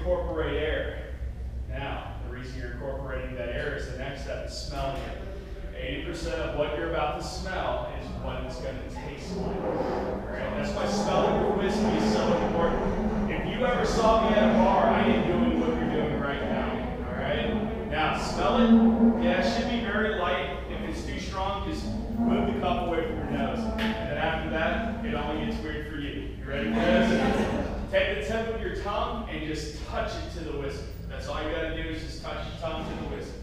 incorporate air. Now, the reason you're incorporating that air is the next step is smelling it. 80% of what you're about to smell is what it's going to taste like. All right? That's why smelling your whiskey is so important. If you ever saw me at a bar, I ain't doing what you're doing right now. All right? Now, smell it. Yeah, it should be very light. If it's too strong, just move the cup away from your nose. And then after that, it only gets weird for you. You ready for this? Take the tip of your tongue and just touch it to the whiskey. That's all you got to do is just touch your tongue to the whiskey.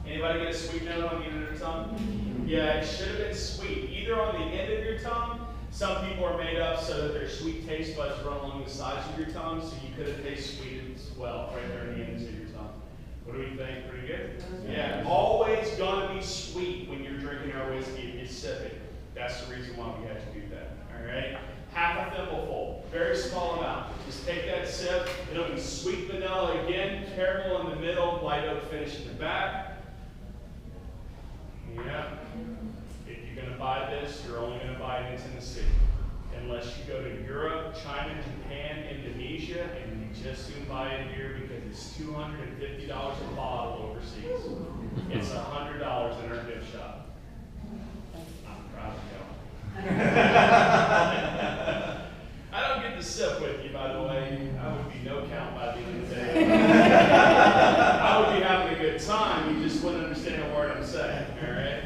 Anybody get a sweet note on the end of their tongue? Yeah, it should have been sweet. Either on the end of your tongue, some people are made up so that their sweet taste buds run along the sides of your tongue, so you could have tasted sweet as well, right there in the ends of your tongue. What do we think? Pretty good? Yeah, always gonna be sweet when you're drinking our whiskey if you sip it. That's the reason why we had to do that. All right? Half a thimbleful, very small amount. Just take that sip. It'll be sweet vanilla again, caramel in the middle, light oak finish in the back. Yeah. If you're going to buy this, you're only going to buy it in Tennessee. Unless you go to Europe, China, Japan, Indonesia, and you just soon buy it here because it's $250 a bottle overseas. It's $100 in our gift shop. I'm proud of y'all. I don't get to sip with you, by the way. I would be no count by the end of the day. I would be having a good time. You just wouldn't understand a word I'm saying. All right?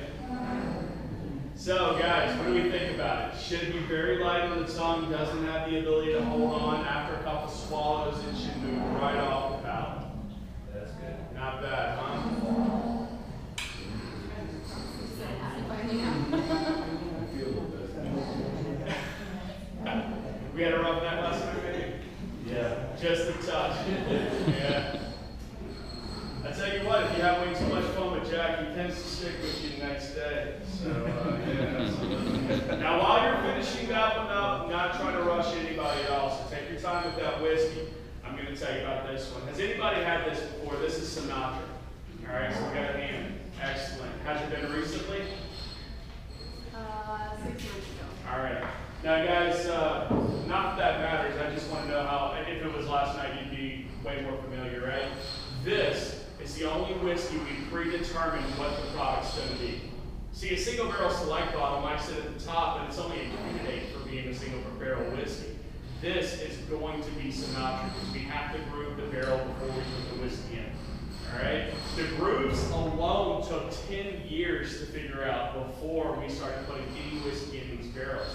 So, guys, what do we think about it? Should be very light on the tongue. Doesn't have the ability to hold on. After a couple swallows, it should move right off the palate. That's good. Not bad, huh? We had a rough night last night, maybe? Yeah. Just a touch. Yeah. I tell you what, if you have way too much fun with Jack, he tends to stick with you the next day. So, yeah. Now, while you're finishing that one up, not trying to rush anybody else, so take your time with that whiskey. I'm going to tell you about this one. Has anybody had this before? This is Sinatra. All right, so we got a hand. Excellent. Has it been recently? 6 months ago. All right. Now, guys, not that that matters. I just want to know how, if it was last night, you'd be way more familiar, right? This is the only whiskey we predetermined what the product's going to be. See, a single barrel select bottle might sit at the top, but it's only a candidate for being a single barrel whiskey. This is going to be Sinatra because we have to groove the barrel before we put the whiskey in. All right? The grooves alone took 10 years to figure out before we started putting any whiskey in these barrels.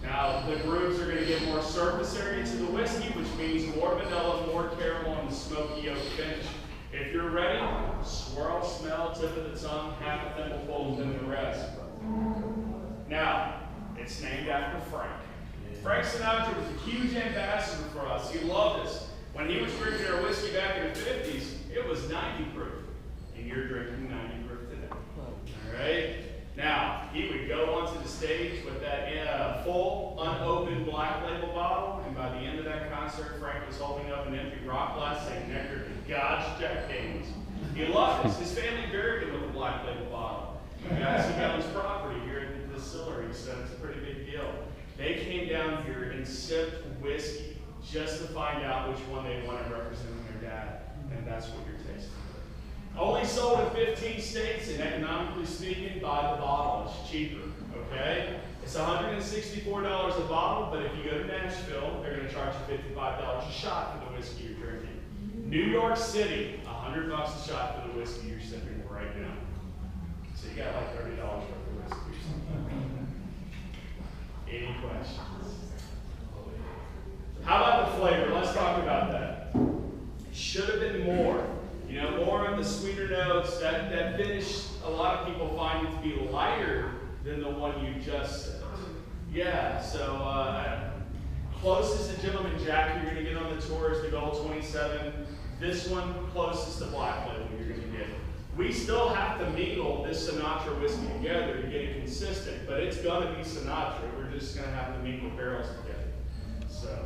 Now, the grooves are going to get more surface area to the whiskey, which means more vanilla, more caramel, and the smoky oak finish. If you're ready, swirl, smell, tip of the tongue, half a thimbleful, and then the rest. Now, it's named after Frank. Frank Sinatra was a huge ambassador for us. He loved us. When he was drinking our whiskey back in the 50s, it was 90 proof. And you're drinking 90 proof today. All right? Now, he would go onto the stage with that full, unopened black label bottle, and by the end of that concert, Frank was holding up an empty rock glass saying, "Nectar to God's Jack Daniels." He loved us. His family buried him with a black label bottle. You guys, he got his property here at the distillery, so it's a pretty big deal. They came down here and sipped whiskey just to find out which one they wanted representing their dad, and that's what you're tasting. Only sold in 15 states, and economically speaking, by the bottle. It's cheaper, okay? It's $164 a bottle, but if you go to Nashville, they're going to charge you $55 a shot for the whiskey you're drinking. New York City, $100 a shot for the whiskey you're sipping right now. So you got like $30 worth of whiskey or something. Any questions? How about the flavor? Let's talk about that. It should have been more. You know, more of the sweeter notes. That finish, a lot of people find it to be lighter than the one you just said. Yeah, so closest to Gentleman Jack you're going to get on the tour is the Gold 27. This one, closest to Black Label you're going to get. We still have to mingle this Sinatra whiskey together to get it consistent, but it's going to be Sinatra. We're just going to have to mingle barrels together. So,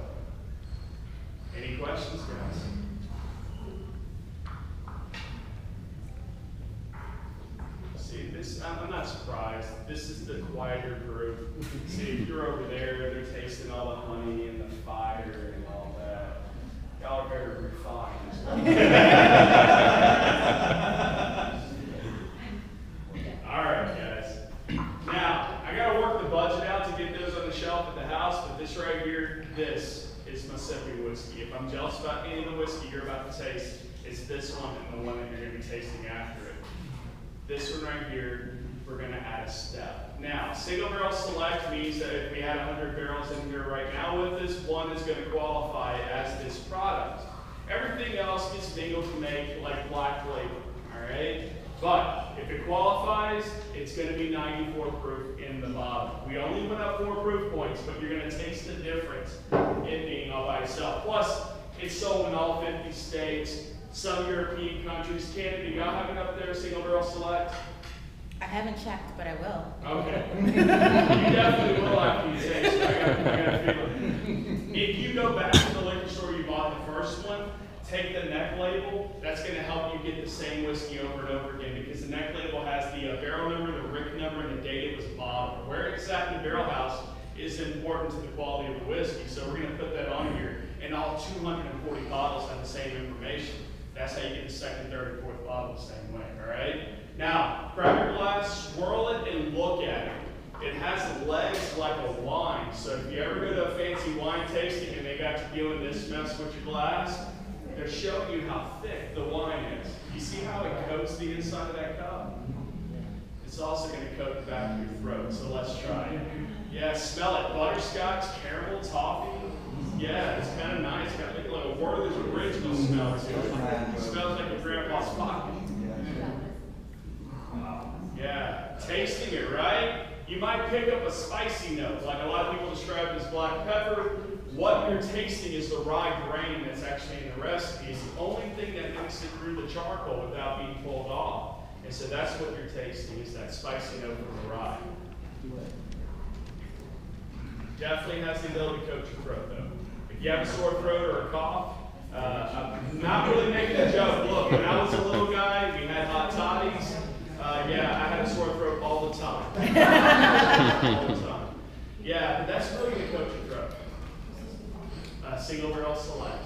any questions, guys? See, this I'm not surprised. This is the quieter group. See, if you're over there, they're tasting all the honey and the fire and all that. Y'all are very refined. All right, guys. Now, I got to work the budget out to get those on the shelf at the house, but this right here, this is Mississippi whiskey. If I'm jealous about any of the whiskey you're about to taste, it's this one and the one that you're going to be tasting after it. This one right here, we're going to add a step. Now, single barrel select means that if we had 100 barrels in here right now with this, one is going to qualify as this product. Everything else gets mingled to make like black label, all right? But if it qualifies, it's going to be 94 proof in the bottle. We only went up 4 proof points, but you're going to taste the difference in being all by itself. Plus, it's sold in all 50 states, some European countries. Canada, y'all have it up there, single barrel select? I haven't checked, but I will. Okay. You definitely will after you taste it. I got a feeling. If you go back to the liquor store you bought the first one, take the neck label. That's going to help you get the same whiskey over and over again, because the neck label has the barrel number, the RIC number, and the date it was bottled. Where it's at in the barrel house is important to the quality of the whiskey. So we're going to put that on here. And all 240 bottles have the same information. That's how you get the second, third, and fourth bottle the same way, all right? Now, grab your glass, swirl it, and look at it. It has legs like a wine. So if you ever go to a fancy wine tasting and they got you doing this mess with your glass, they're showing you how thick the wine is. You see how it coats the inside of that cup? It's also going to coat the back of your throat, so let's try it. Yeah, smell it. Butterscotch, caramel, toffee. Yeah, it's kind of nice. Got like a Werther's original smell to it. It smells like your grandpa's pocket. Yeah, tasting it, right? You might pick up a spicy note, like a lot of people describe it as black pepper. What you're tasting is the rye grain that's actually in the recipe. It's the only thing that makes it through the charcoal without being pulled off. And so that's what you're tasting, is that spicy note from the rye. Definitely has the ability to coat your throat, though. If you have a sore throat or a cough, I'm not really making a joke. Look, when I was a little guy, we had hot toddies. Yeah, I had a sore throat all the time. All the time. Yeah, but that's really going to coat your throat. Single barrel select.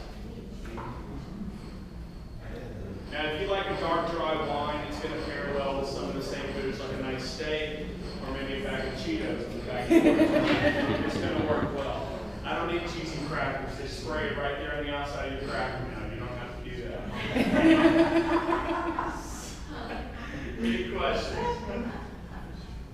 Now, if you like a dark, dry wine, it's going to pair well with some of the same foods, like a nice steak, or maybe a bag of Cheetos in the back of the It's going to work well. I don't need cheesy crackers. They spray it right there on the outside of your cracker now. You don't have to do that. Any questions?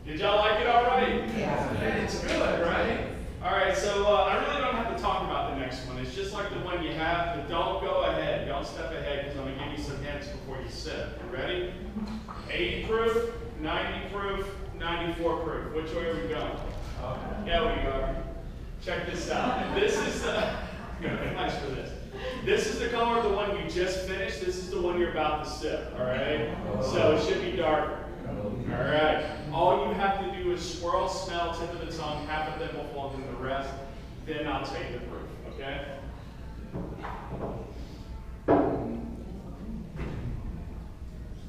Did y'all like it all right? Yeah. It's good, right? All right, so I really don't have to talk about the next one. It's just like the one you have, but don't go ahead. Don't step ahead, because I'm going to give you some hints before you sip. Ready? 80 proof, 90 proof, 94 proof. Which way are we going? Yeah, we are. Check this out. This is nice for this. This is the color of the one you just finished. This is the one you're about to sip, all right? So it should be darker. All right. All you have to do is swirl, smell, tip of the tongue, half of them will fall into the rest. Then I'll take the proof, okay?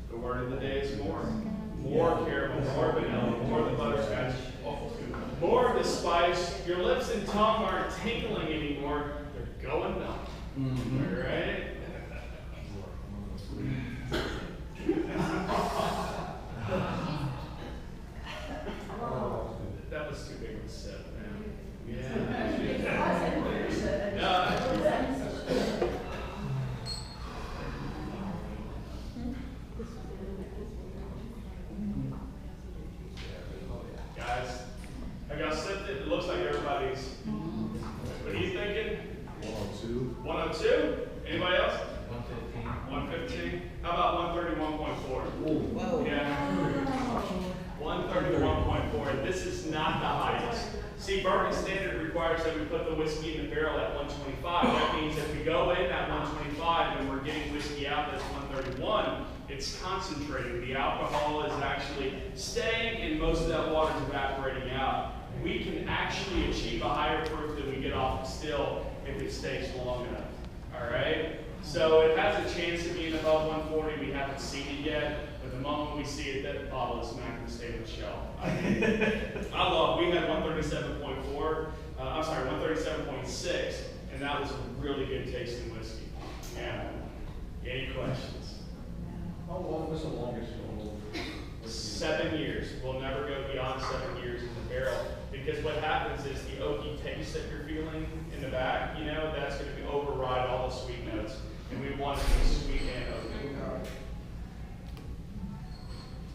The word of the day is more. More caramel, more vanilla, more of the butterscotch, more of the spice. Your lips and tongue aren't tingling anymore. They're going numb. All right? That was too big of a sip, man. Yeah. Guys, have y'all sipped it? It looks like everybody's. What are you thinking? 102. 102? Anybody else? 115. 115? How about 131.4? Whoa. Yeah. 131.4. This is not the highest. See, bourbon standard requires that we put the whiskey in the barrel at 125. That means if we go in at 125 and we're getting whiskey out that's 131, it's concentrating. The alcohol is actually staying and most of that water is evaporating out. We can actually achieve a higher proof than we get off the still if it stays long enough. All right? So it has a chance of being above 140. We haven't seen it yet. But the moment we see it, that bottle is not going to stay on the shelf. I mean, we had 137.4, I'm sorry, 137.6, and that was a really good tasting whiskey. Yeah. Any questions? How long was the longest old? 7 years. We'll never go beyond 7 years in the barrel, because what happens is the oaky taste that you're feeling in the back, you know, that's going to override all the sweet notes, and we want it to be sweet and oaky.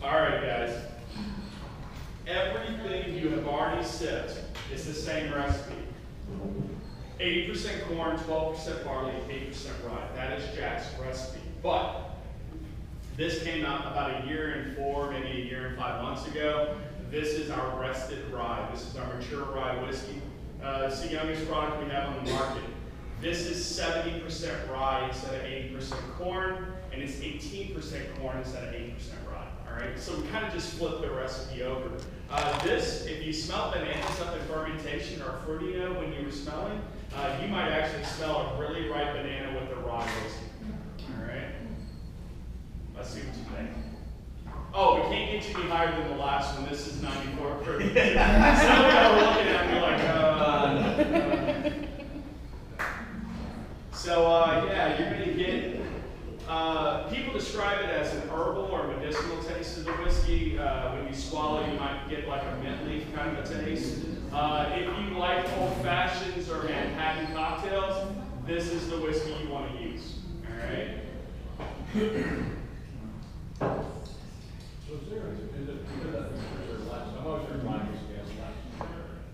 All right, guys. Everything you have already sipped is the same recipe. 80% corn, 12% barley, 8% rye. That is Jack's recipe. But this came out about 1 year and 4, maybe 1 year and 5 months ago. This is our rested rye. This is our mature rye whiskey. It's the youngest product we have on the market. This is 70% rye instead of 80% corn, and it's 18% corn instead of 8% rye. All right, so we kind of just flip the recipe over. This, if you smell bananas up in fermentation or fruity note when you were smelling, you might actually smell a really ripe banana with the rye whiskey. All right, let's see what you think. Oh, we can't get you any higher than the last one. This is 94 proof. Some of y'all are looking at me like, yeah, you're going to get, people describe it as an herbal or medicinal taste of the whiskey. When you swallow, you might get like a mint leaf kind of a taste. If you like old fashions or Manhattan cocktails, this is the whiskey you want to use. All right.